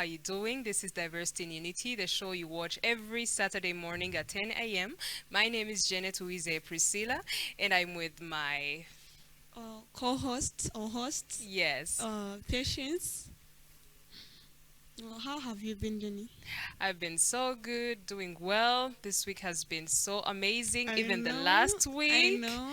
How you doing? This is Diversity in Unity, the show you watch every Saturday morning at 10 a.m. My name is Janet Priscilla, and I'm with my co-hosts or hosts, yes. Patience. How have you been, Jenny? I've been so good, doing well. This week has been so amazing, I even the know, last I week. know.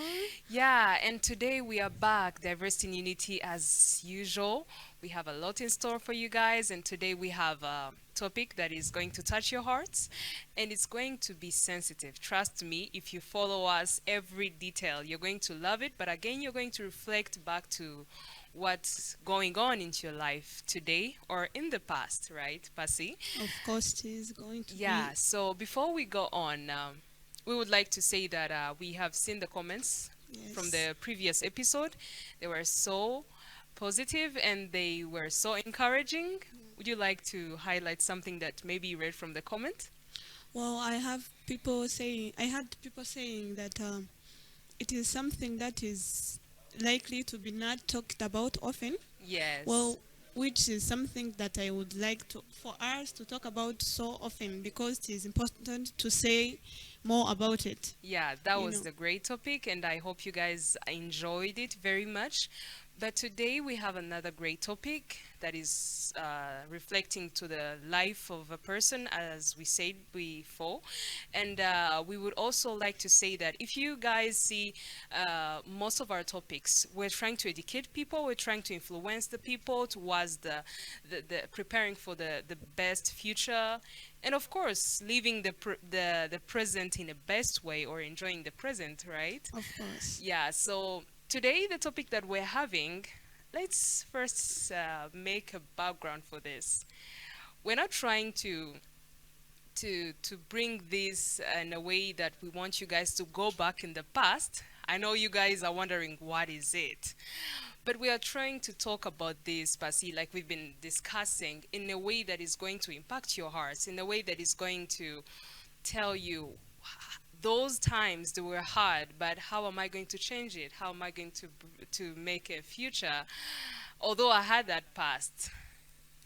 Yeah, and today we are back, Diversity in Unity as usual. We have a lot in store for you guys, and today we have a topic that is going to touch your hearts, and it's going to be sensitive. Trust me, if you follow us every detail, you're going to love it, but again, you're going to reflect back to what's going on into your life today or in the past, right, Pasi? Of course, it is going to Yeah, be. so before we go on, we would like to say that we have seen the comments from Yes. the previous episode. They were so positive and they were so encouraging. Would you like to highlight something that maybe you read from the comment? Well, I had people saying that it is something that is likely to be not talked about often. Yes. Well, which is something that I would like to for us to talk about so often because it is important to say more about it. Yeah, that You was know. the great topic, and I hope you guys enjoyed it very much. But today we have another great topic that is reflecting to the life of a person, as we said before. And we would also like to say that if you guys see most of our topics, we're trying to educate people, we're trying to influence the people towards the preparing for the best future, and of course living the present in a best way or enjoying the present, right? Of course. Yeah, so today the topic that we're having, let's first make a background for this. We're not trying to bring this in a way that we want you guys to go back in the past. I know you guys are wondering what is it. But we are trying to talk about this, Pasi, like we've been discussing, in a way that is going to impact your hearts, in a way that is going to tell you those times they were hard, but how am I going to change it? How am I going to make a future? Although I had that past.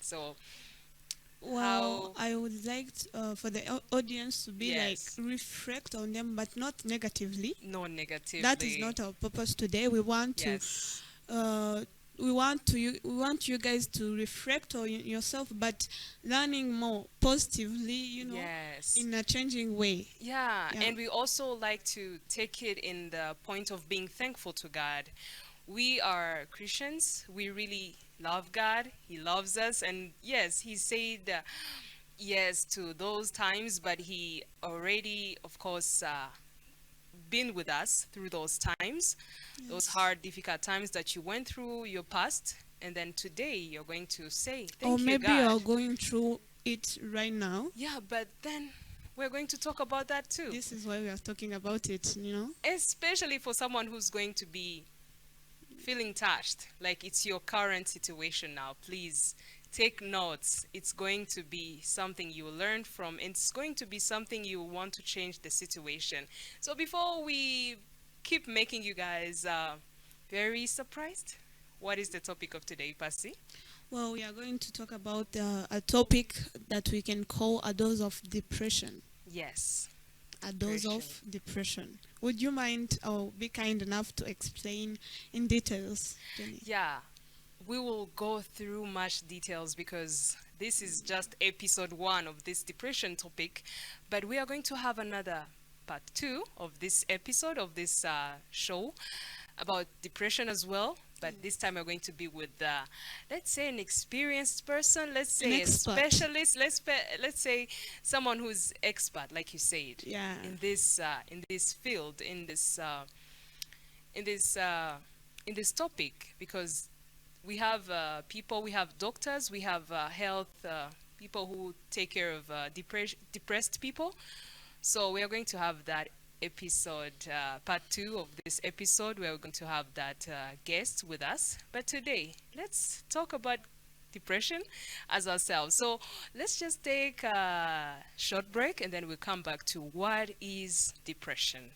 So Well, how I would like for the audience to be like yes, reflect on them, but not negatively. no That is negatively. not our purpose today. Yes. Uh, we want you guys to reflect on yourself, but learning more positively. Yes. In a changing way. Yeah, Yeah. and we also like to take it in the point of being thankful to God. We are Christians. We really love God. He loves us. And yes, He said yes to those times, but He already, of course, been with us through those times, those Yes. hard, difficult times that you went through your past. And then today you're going to say, Or thank you, maybe you God. are going through it right now. Yeah, but then we're going to talk about that too. This is why we are talking about it. Especially for someone who's going to be feeling touched, like it's your current situation now. Please take notes. It's going to be something you learn from, and it's going to be something you want to change the situation. So before we keep making you guys very surprised, what is the topic of today, Pasi? Well, we are going to talk about a topic that we can call a dose of depression. Yes, A dose depression. of depression. Would you mind or be kind enough to explain in details, Jenny? Yeah, we will go through much details because this is just episode one of this depression topic, but we are going to have another part two of this episode of this show about depression as well. But this time we're going to be with, let's say, an experienced person. Let's An say a expert. specialist. Let's say someone who's expert, like you said, Yeah. in this field, in this in this topic, because we have people, we have doctors, we have health people who take care of depressed people. So we are going to have that episode, part two of this episode. We are going to have that guest with us. But today, let's talk about depression as ourselves. So let's just take a short break and then we'll come back to what is depression.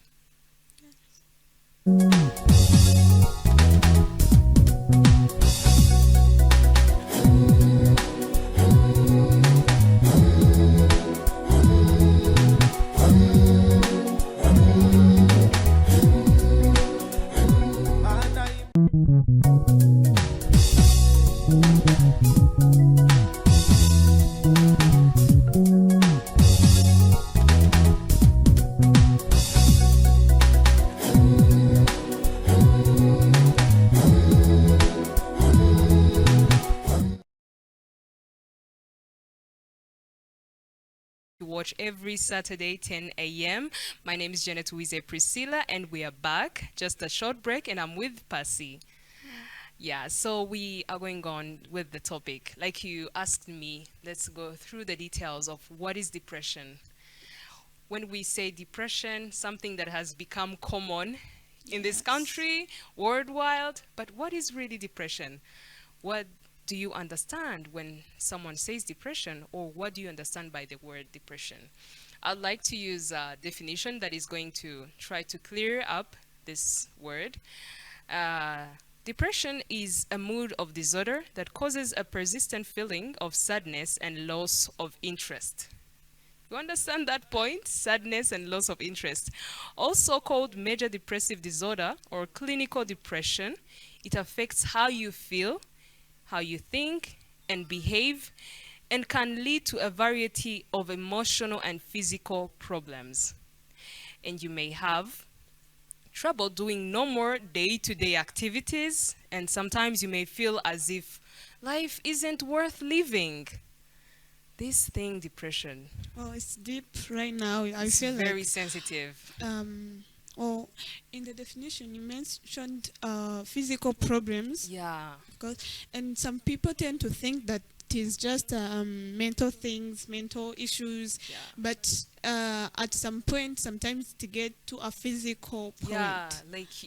watch every Saturday, 10 a.m. My name is Janet Wize Priscilla, and we are back. Just a short break, and I'm with Pasi. Yeah, so we are going on with the topic. Like you asked me, let's go through the details of what is depression. When we say depression, something that has become common in this Yes. country, worldwide, but what is really depression? What do you understand when someone says depression, or what do you understand by the word depression? I'd like to use a definition that is going to try to clear up this word. Uh, Depression is a mood of disorder that causes a persistent feeling of sadness and loss of interest. You understand that point? Sadness and loss of interest. Also called major depressive disorder or clinical depression, it affects how you feel, how you think, and behave, and can lead to a variety of emotional and physical problems. And you may have trouble doing normal day to day activities, and sometimes you may feel as if life isn't worth living. This thing, depression, Well, it's deep right now. I it's feel very like, sensitive. um, well, in the definition you mentioned physical problems, Yeah, because, and some people tend to think that it is just mental things, mental issues, yeah. but at some point, sometimes to get to a physical Yeah, point. like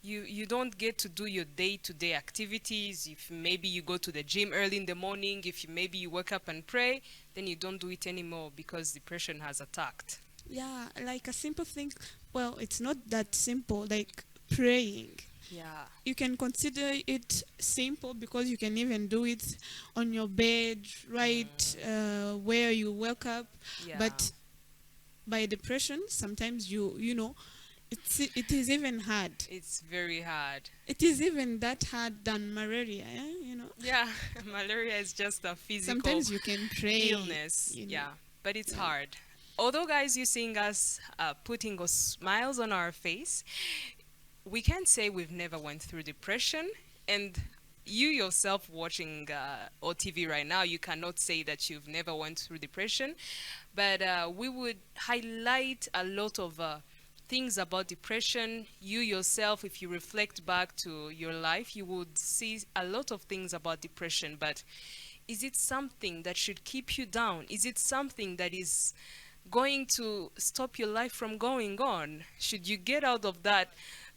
you don't get to do your day-to-day activities. If maybe you go to the gym early in the morning, if you maybe you wake up and pray, then you don't do it anymore because depression has attacked. Yeah, like a simple thing. Well, it's not that simple, like praying. Yeah, You can consider it simple because you can even do it on your bed, right where you wake up. yeah. But by depression, sometimes it is even hard. It's very hard. It is even that hard than malaria. Eh? Yeah, malaria is just a physical Sometimes you can pray. illness. You know. Yeah, but it's Yeah. hard. Although, guys, you're seeing us putting us smiles on our face, we can't say we've never went through depression. And you yourself watching OTV right now, you cannot say that you've never went through depression. But we would highlight a lot of things about depression. You yourself, if you reflect back to your life, you would see a lot of things about depression. But is it something that should keep you down? Is it something that is going to stop your life from going on? Should you get out of that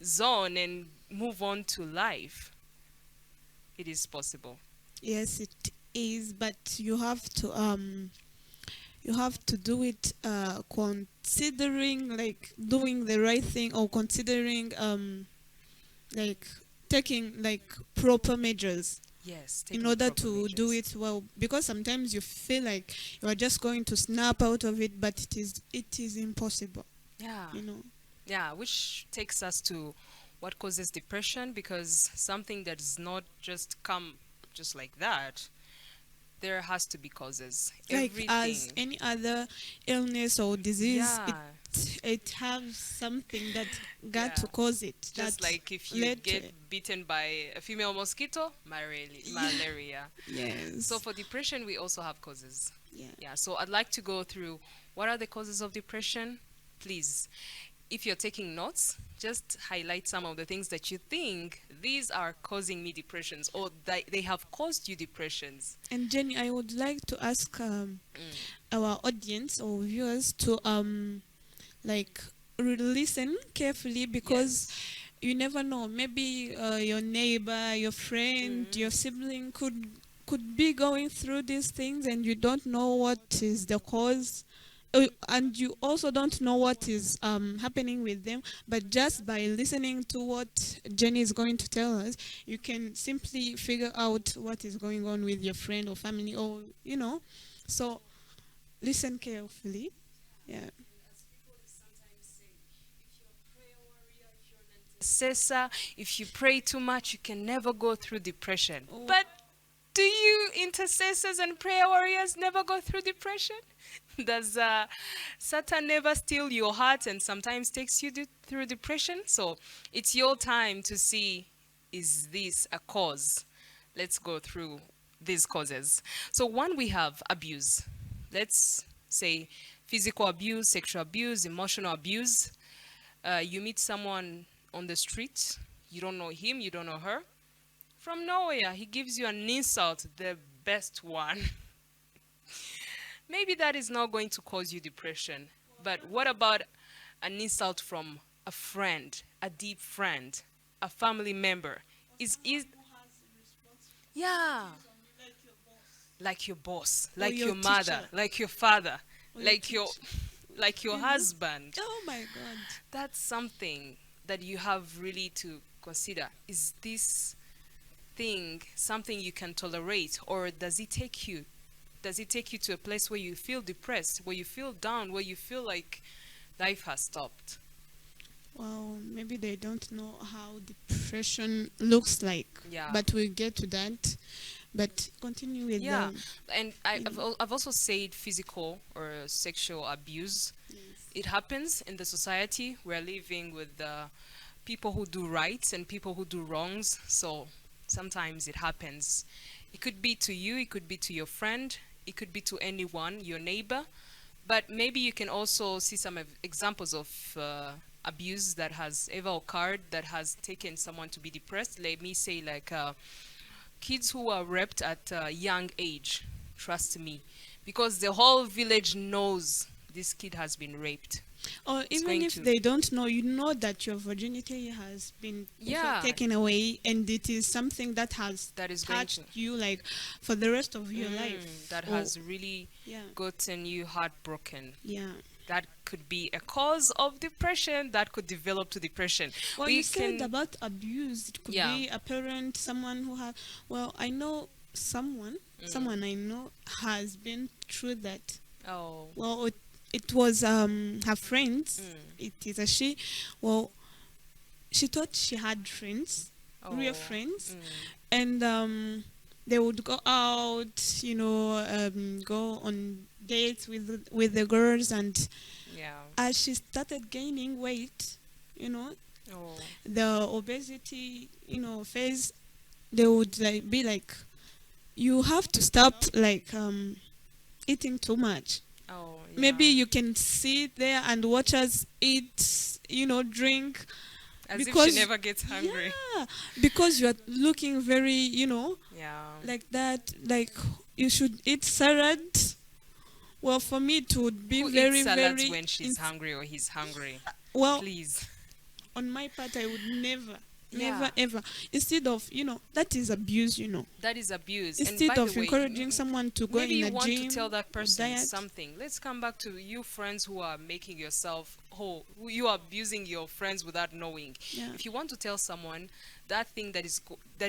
zone and move on to life? It is possible. Yes, it is, but you have to do it considering like doing the right thing, or considering like taking like proper measures Yes, in taking order proper to do measures. it well, because sometimes you feel like you are just going to snap out of it, but it is impossible, Yeah. you know. Yeah, which takes us to what causes depression, because something that does not just come just like that, there has to be causes. Like as Everything. any other illness or disease, Yeah, it has something that got yeah. to cause it, Just that like if you led to get it. bitten by a female mosquito, Yeah. malaria. So Yes. for depression, we also have causes. Yeah. Yeah, so I'd like to go through what are the causes of depression. Please, if you're taking notes, just highlight some of the things that you think these are causing me depressions, or that they have caused you depressions. And Jenny, I would like to ask Mm. our audience or viewers to like listen carefully, because Yes. you never know. Maybe your neighbor, your friend, your Mm. sibling could be going through these things, and you don't know what is the cause. And you also don't know what is happening with them, but just by listening to what Jenny is going to tell us, you can simply figure out what is going on with your friend or family, or so listen carefully. Yeah. Intercessor, if you pray too much, you can never go through depression. Oh, But do you intercessors and prayer warriors never go through depression? Does Satan never steal your heart and sometimes takes you through depression? So it's your time to see, is this a cause? Let's go through these causes. So one, we have abuse. Let's say physical abuse, sexual abuse, emotional abuse. You meet someone on the street, you don't know him, you don't know her. From nowhere, he gives you an insult, the best one. Maybe that is not going to cause you depression. But what about an insult from a friend, a deep friend, a family member? Is yeah, like your boss, or like your your mother, teacher, like your father, or your like your teacher. like your You know? husband. Oh my God. That's something that you have really to consider. Is this thing something you can tolerate, or does it take you to a place where you feel depressed, where you feel down, where you feel like life has stopped? Well, maybe they don't know how depression looks like, Yeah. but we'll get to that. But continue with Yeah, the. and I've also said physical or sexual abuse. Yes. It happens in the society. We're living with people who do rights and people who do wrongs. So sometimes it happens. It could be to you, it could be to your friend, it could be to anyone, your neighbor. But maybe you can also see some examples of abuse that has ever occurred that has taken someone to be depressed. Let me say, like kids who are raped at a young age. Trust me, because the whole village knows this kid has been raped. Or It's even going if to, they don't know, you know that your virginity has been yeah, taken away, and it is something that has that is going to, touched you like for the rest of your life. that Or has really yeah, gotten you heartbroken. yeah. That could be a cause of depression that could develop to depression. Well, you We said can, about abuse. It could yeah. be a parent, someone who has. Well, I know someone I know has been through that. Oh. Well, it was her friends. Mm. It is a she. Well, she thought she had friends, real Oh. friends, Mm. and they would go out, go on dates with the girls, and Yeah. as she started gaining weight, Oh. the obesity, phase, they would like be like, you have to stop like eating too much. Oh. Yeah. Maybe you can sit there and watch us eat, drink, As if she because never gets hungry. yeah, because you are looking very, Yeah. like that. Like you should eat salad. Well, for me, it would be Who eats very, salads very. when she's hungry or he's hungry? Well, Please. on my part, I would never, Yeah. never, ever. Instead of, that is abuse. That is abuse. And by Instead the of way, encouraging someone to go maybe in you a want to tell gym that or person diet. something. Let's come back to you friends who are making yourself whole. You are abusing your friends without knowing. Yeah. If you want to tell someone that thing that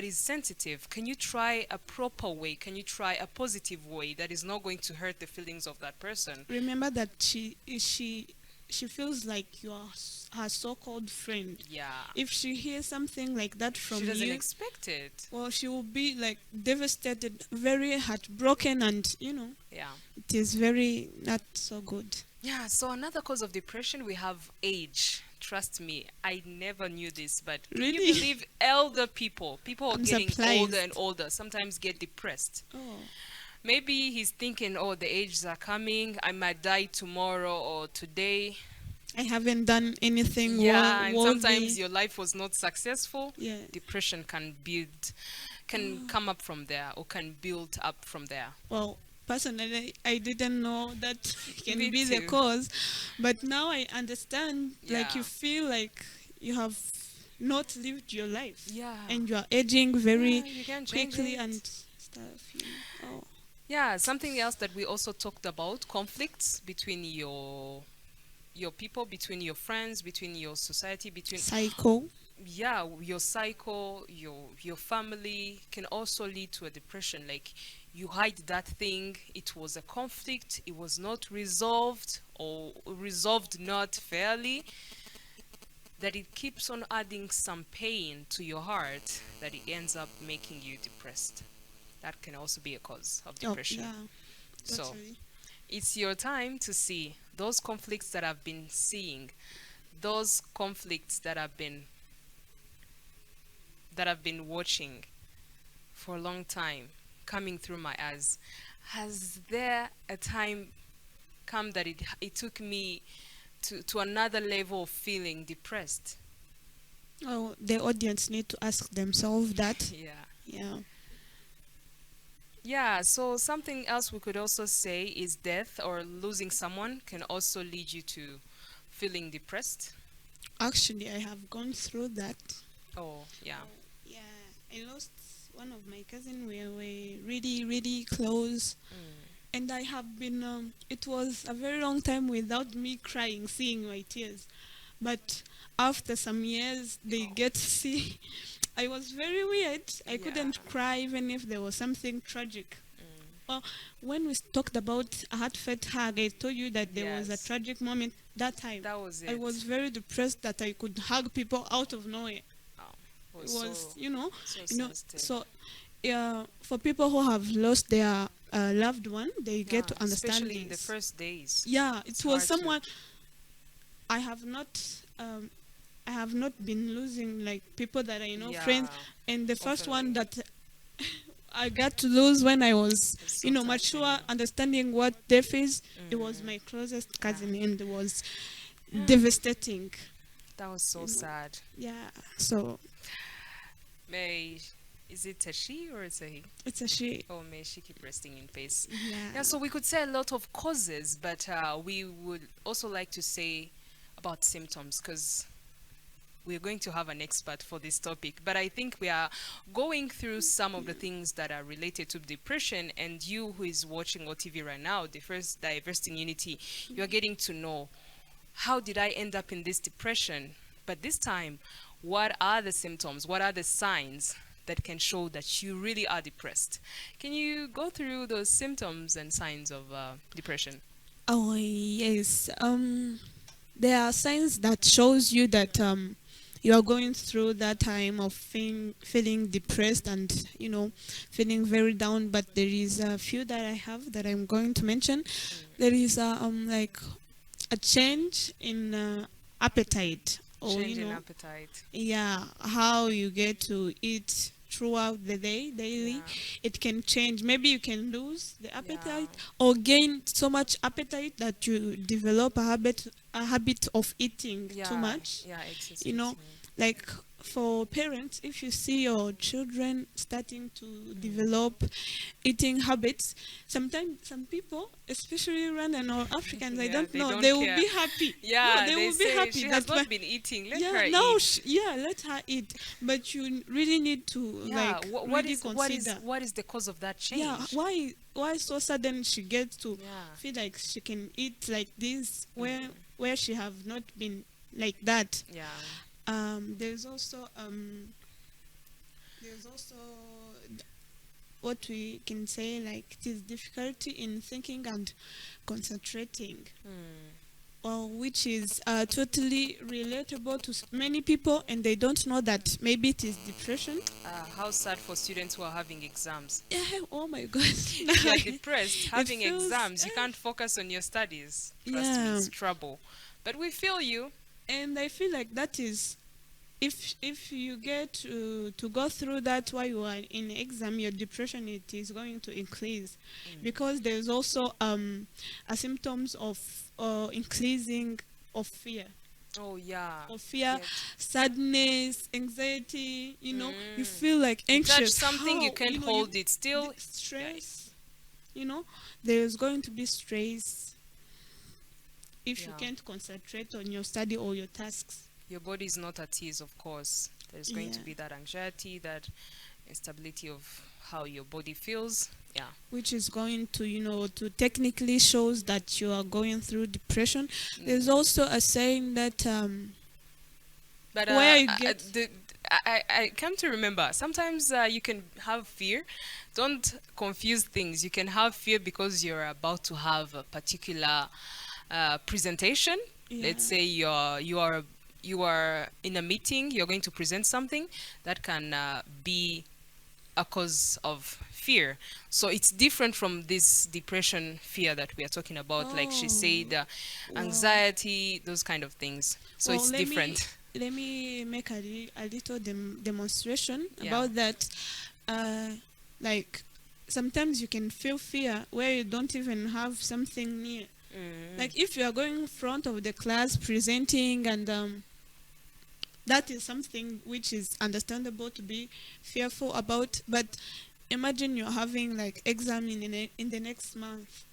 is sensitive, can you try a proper way? Can you try a positive way that is not going to hurt the feelings of that person? Remember that she feels like you are her so-called friend. Yeah. If she hears something like that from She doesn't you, expect it. well, she will be like devastated, very heartbroken, and Yeah. it is very not so good. Yeah, so another cause of depression, we have age. Trust me, I never knew this, but can you Really? believe elder people are I'm getting older surprised. and older, sometimes get depressed. Oh, Maybe he's thinking, oh, the ages are coming, I might die tomorrow or today. I haven't done anything Yeah, and sometimes worthy. your life was not successful. Yeah. Depression can come up from there or can build up from there. Well, personally, I didn't know that can Me be the too. cause, but now I understand. Like Yeah. you feel like you have not lived your life, Yeah. and you are aging very Yeah, you can change quickly it. and stuff. Oh, Yeah, something else that we also talked about, conflicts between your people, between your friends, between your society, between, psycho. yeah, your cycle, your family can also lead to a depression. Like you hide that thing, it was a conflict, it was not resolved or resolved not fairly, that it keeps on adding some pain to your heart that it ends up making you depressed. That can also be a cause of Oh, depression. yeah, So, totally. it's your time to see those conflicts that I've been seeing, those conflicts that I've been watching for a long time coming through my eyes. Has there a time come that it took me to another level of feeling depressed? Oh, the audience need to ask themselves that. Yeah. Yeah. Yeah, so something else we could also say is death or losing someone can also lead you to feeling depressed. Actually, I have gone through that. Oh, yeah. Oh, yeah. I lost one of my cousin. We were really, really close. Mm. And I have been, it was a very long time without me crying, seeing my tears. But after some years, they Oh, get to see. I was very weird. I yeah. couldn't cry even if there was something tragic. Mm. Well, when we talked about a heartfelt hug, I told you that there was a Yes, tragic moment that time. that was I it. was very depressed that I could hug people out of nowhere. Oh, it It was was, so you know. sensitive. So, yeah, for people who have lost their loved one, they get Yeah, to understand especially in the this. first days. Yeah, It's it was hard to. someone I have not. Um, I have not been losing like people that I know, friends, Yeah, and the first one oftenly. that I got to lose when I was, It's so touching. mature, understanding what death is. It was Mm. my closest Yeah. cousin, and it was Yeah. devastating. That was so You know, sad. yeah. So May, is it a she or it's a he? it's a shame. Oh, may she keep resting in peace. Yeah, Yeah. so we could say a lot of causes, but we would also like to say about symptoms because we're going to have an expert for this topic. But I think we are going through some of the things that are related to depression, and you who is watching OTV right now, the first Diversity in Unity, you're getting to know how did I end up in this depression? But this time, what are the symptoms? What are the signs that can show that you really are depressed? Can you go through those symptoms and signs of depression? Oh yes. There are signs that shows you that you are going through that time of feeling depressed and feeling very down. But there is a few that I have that I'm going to mention. Mm. There is like a change in appetite, or Change in appetite. yeah, how you get to eat throughout the day daily. Yeah. It can change. Maybe you can lose the Yeah. appetite or gain so much appetite that you develop a habit of eating too Yeah. much. Yeah. Excess you know eating. like for parents, if you see your children starting to Mm. develop eating habits, sometimes some people, especially Rwandan or Africans, I Yeah. don't They know, don't they will care. be happy. No, Yeah. they They will be say happy she has that my, not been eating. Let yeah, her now eat. yeah, let her eat. But you really need to Yeah. like What really is what is consider, what is the cause of that yeah, change? why so sudden she gets to Yeah. feel like she can eat like this, Mm. where she have not been like that. Yeah. There's also there's also what we can say, like it is difficulty in thinking and concentrating, Mm. which is totally relatable to many people, and they don't know that maybe it is depression. How sad for students who are having exams. Yeah, oh my god. If you're depressed, It having feels exams, you can't focus on your studies. Trust me, yeah. it's trouble. But we feel you. And I feel like that is, if you get to go through that while you are in exam, your depression, it is going to increase, Mm. because there's also a symptoms of increasing of fear, Oh, yeah. of fear, Get. sadness, anxiety. You Mm. feel like You touch anxious. something, you How, can't you hold it still. Yikes. stress. There's going to be stress if you Yeah. can't concentrate on your study or your tasks. Your body is not at ease, of course. There's going Yeah. to be that anxiety, that instability of how your body feels. Yeah. Which is going to to technically shows that you are going through depression. There's Mm. also a saying that But where you get, I come to remember sometimes you can have fear. Don't confuse things. You can have fear because you're about to have a particular presentation. yeah. Let's say you are in a meeting. You're going to present something that can be a cause of fear. So it's different from this depression fear that we are talking about. Like she said, Oh, well, anxiety, those kind of things. So well, it's different. let me make a little demonstration Yeah. about that. uh like sometimes you can feel fear where you don't even have something near. Mm. Like if you are going in front of the class presenting, and that is something which is understandable to be fearful about. But imagine you're having like exam in the next month.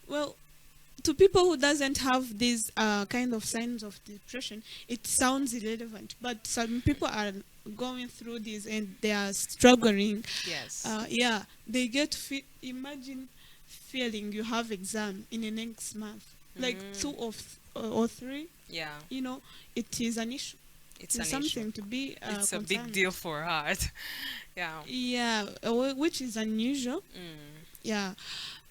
Well, to people who doesn't have these kind of signs of depression, it sounds irrelevant. But some people are going through this and they are struggling. Yes. Yeah, they get imagine feeling you have exam in the next month, like Mm. two or three. Yeah, You know, it is an issue. it's It is an issue. something to be It's a big concerned deal with. for her. Yeah. Yeah, which is unusual. Mm. Yeah,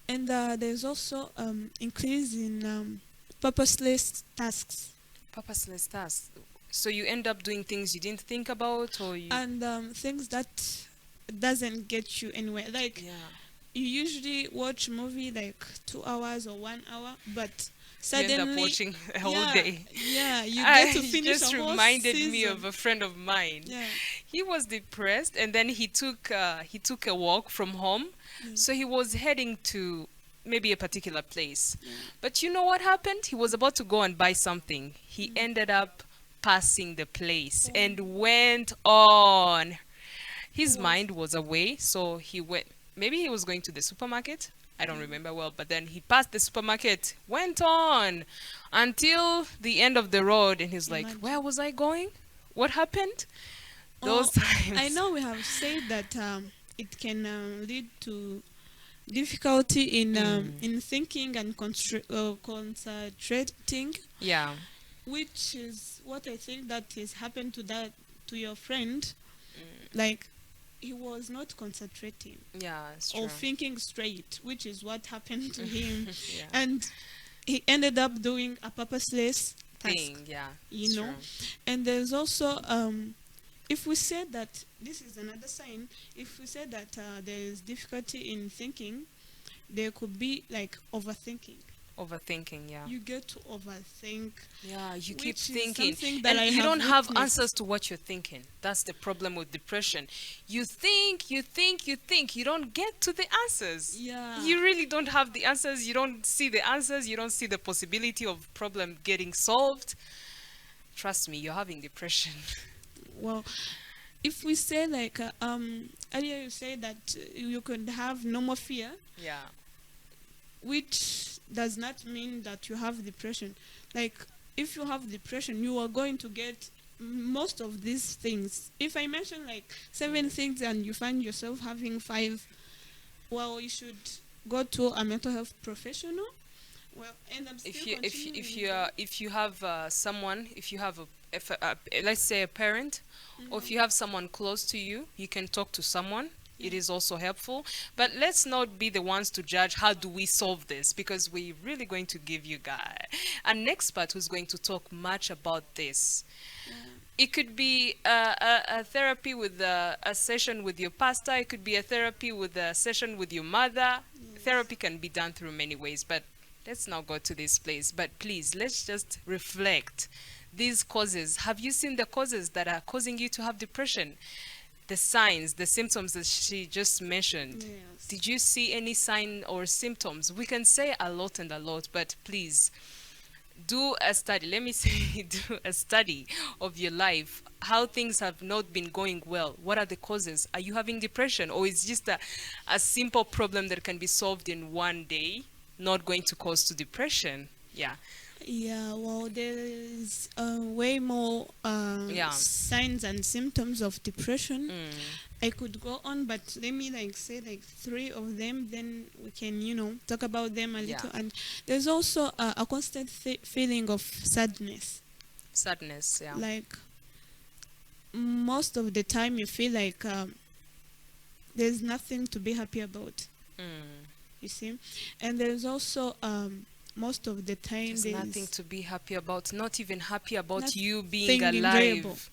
and there's also increase in purposeless tasks, Purposeless tasks. So you end up doing things you didn't think about, or you. and things that doesn't get you anywhere. Like Yeah. you usually watch movie like 2 hours or 1 hour, but You end up suddenly, watching a whole yeah, day. yeah, you get to I finish a just whole reminded me of season. a friend of mine. Yeah, He was depressed, and then he took a walk from home. yeah, So he was heading to maybe a particular place. yeah. But you know what happened? He was about to go and buy something. He Mm. ended up passing the place Oh, and went on. His who was? mind was away, so he went. Maybe he was going to the supermarket. I don't Yeah, remember well, but then he passed the supermarket, went on until the end of the road, and he's like, "Where imagine. was I going? What happened?" Those Oh, I times. know we have said that it can lead to difficulty Mm, in thinking and concentrating, yeah. which is what I think that has happened to your friend. Mm, Like he was not concentrating yeah, it's or true. thinking straight, which is what happened to him, Yeah. and he ended up doing a purposeless task. Thing, yeah, You it's know, true. and there's also if we say that this is another sign, if we say that there is difficulty in thinking, there could be like overthinking. Overthinking, yeah. You get to overthink, Yeah, you keep which is thinking, something that and I you have don't have answers witnessed. to what you're thinking. That's the problem with depression. You think, you think, you think, you don't get to the answers. Yeah. You really don't have the answers. You don't see the answers. You don't see the possibility of problem getting solved. Trust me, you're having depression. Well, if we say like earlier you say that you could have no more fear, Yeah. which does not mean that you have depression. Like if you have depression, you are going to get most of these things. If I mention like 7 things and you find yourself having 5, well, you should go to a mental health professional. Well, and I'm still continuing. If you have someone, if you have let's say a parent, or if Mhm. you have someone close to you, you can talk to someone. Yeah. It is also helpful. But let's not be the ones to judge how do we solve this, because we're really going to give you guys an expert who's going to talk much about this. Yeah. It could be a therapy with a session with your pastor. It could be a therapy with a session with your mother. Yes. Therapy can be done through many ways, but let's not go to this place. But please, let's just reflect. These causes, have you seen the causes that are causing you to have depression? The signs, the symptoms that she just mentioned. Yes. Did you see any sign or symptoms? We can say a lot and a lot, but please do a study. Let me say, do a study of your life. How things have not been going well. What are the causes? Are you having depression, or is just a simple problem that can be solved in one day, not going to cause to depression? Yeah, Yeah, well, there is way more yeah. signs and symptoms of depression. Mm. I could go on, but let me like say like 3 of them, then we can, talk about them a Yeah. little. And there's also a constant feeling of sadness. Sadness. Yeah. Like most of the time, you feel like there's nothing to be happy about. Mm. You see, and there's also most of the time There's nothing there's to be happy about. Not even happy about you being nothing enjoyable. alive.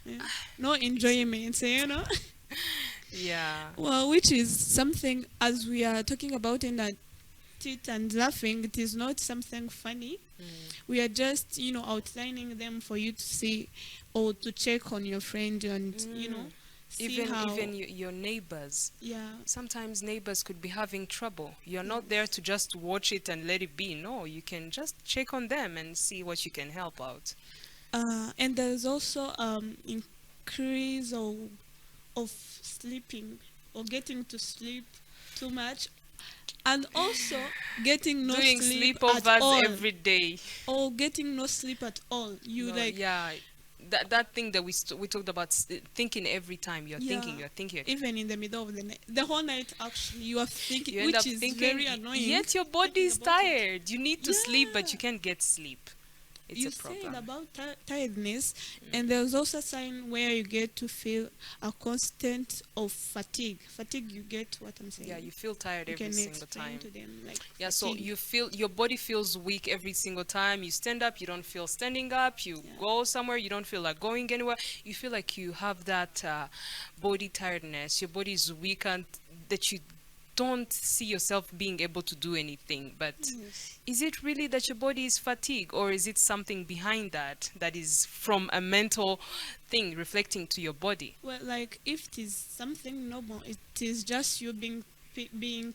Yeah. No enjoyment, Yeah. Well, which is something, as we are talking about in that it and laughing, it is not something funny. Mm. We are just, outlining them for you to see or to check on your friend and, Mm. see how, Your neighbors. yeah. Sometimes neighbors could be having trouble. You're not there to just watch it and let it be. No, you can just check on them and see what you can help out. And there's also increase of sleeping or getting to sleep too much, and also getting no Doing sleep at sleepovers all, every day. or getting no sleep at all. You No, like, yeah, that thing that we talked about, thinking every time yeah, you're thinking. even in the middle of the night, the whole night actually, you are thinking, You end which up is thinking, very annoying. yet your body Thinking is about it. tired. You need to sleep, but Yeah. you can't get sleep. It's You a said problem. about tiredness, and there's also a sign where you get to feel a constant of fatigue. Fatigue, you get what I'm Yeah, saying? you feel tired You every can single explain time. to them like Yeah, so fatigue. you feel your body feels weak every single time. You stand up, you don't feel standing up. You Yeah. go somewhere, you don't feel like going anywhere. You feel like you have that body tiredness. Your body is weak and that you don't see yourself being able to do anything. But Yes. is it really that your body is fatigued, or is it something behind that that is from a mental thing reflecting to your body? Well, like if it is something normal, it is just you being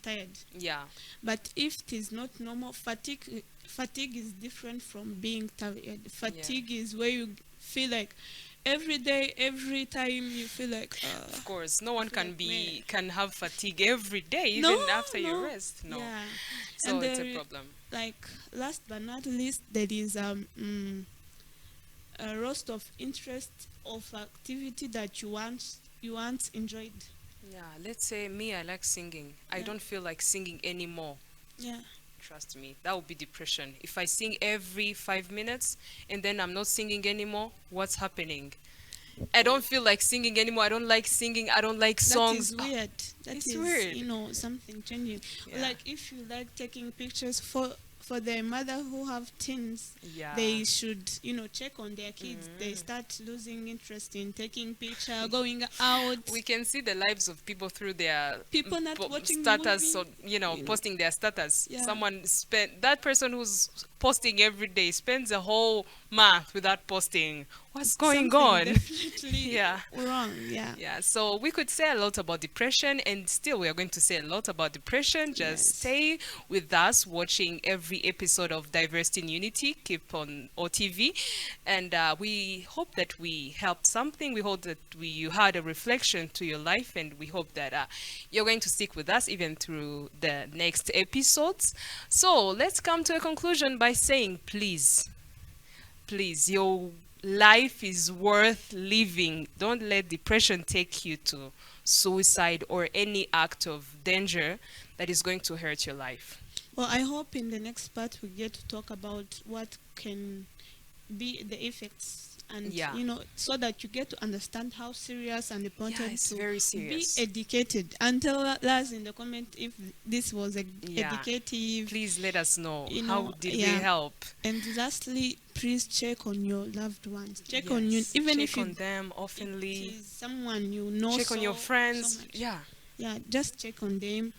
tired. Yeah, But if it is not normal, fatigue is different from being tired. yeah. Fatigue is where you feel like every day, every time you feel like Of course, no one feel can like meh. can have fatigue every day, No, even after your no, rest. No, yeah. so And it's a there, problem. like last but not least, there is a roast of interest of activity that you once enjoyed. Yeah, let's say me, I like singing. I Yeah, don't feel like singing anymore. yeah. Trust me, that would be depression. If I sing every 5 minutes and then I'm not singing anymore, what's happening? I don't feel like singing anymore. I don't like singing. I don't like That songs. is Ah, weird. That it's is, weird. something changing. Yeah, Like if you like taking pictures for the mother who have teens, yeah. they should, check on their kids. They Mm. start losing interest in taking picture, going out. We can see the lives of people through their People not watching status, movie, or you know. posting their status. Yeah. Someone spent that person who's posting every day spends a whole month without posting. What's going Something on? definitely Yeah. wrong. Yeah. Yeah, so we could say a lot about depression, and still we are going to say a lot about depression. Just Yes. stay with us watching every episode of Diversity in Unity. Keep on OTV, and we hope that we helped something. We hope that you had a reflection to your life, and we hope that you're going to stick with us even through the next episodes. So let's come to a conclusion by saying, please, your life is worth living. Don't let depression take you to suicide or any act of danger that is going to hurt your life. Well, I hope in the next part we get to talk about what can be the effects, and Yeah. so that you get to understand how serious and Yeah, important it's to very be serious. educated. And tell us in the comment if this was Yeah. educative. Please let us know, you how know did we yeah. help? And lastly, please check on your loved ones. Check on you, Yes. even Check if on them it oftenly. is someone you know Check on your so friends. much. Yeah. Yeah, just check on them.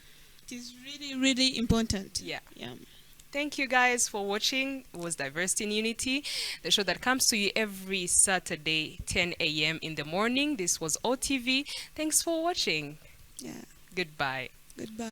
It is really, really important. Yeah. Yeah. Thank you guys for watching. It was Diversity in Unity, the show that comes to you every Saturday, 10 a.m. in the morning. This was OTV. Thanks for watching. Yeah. Goodbye. Goodbye.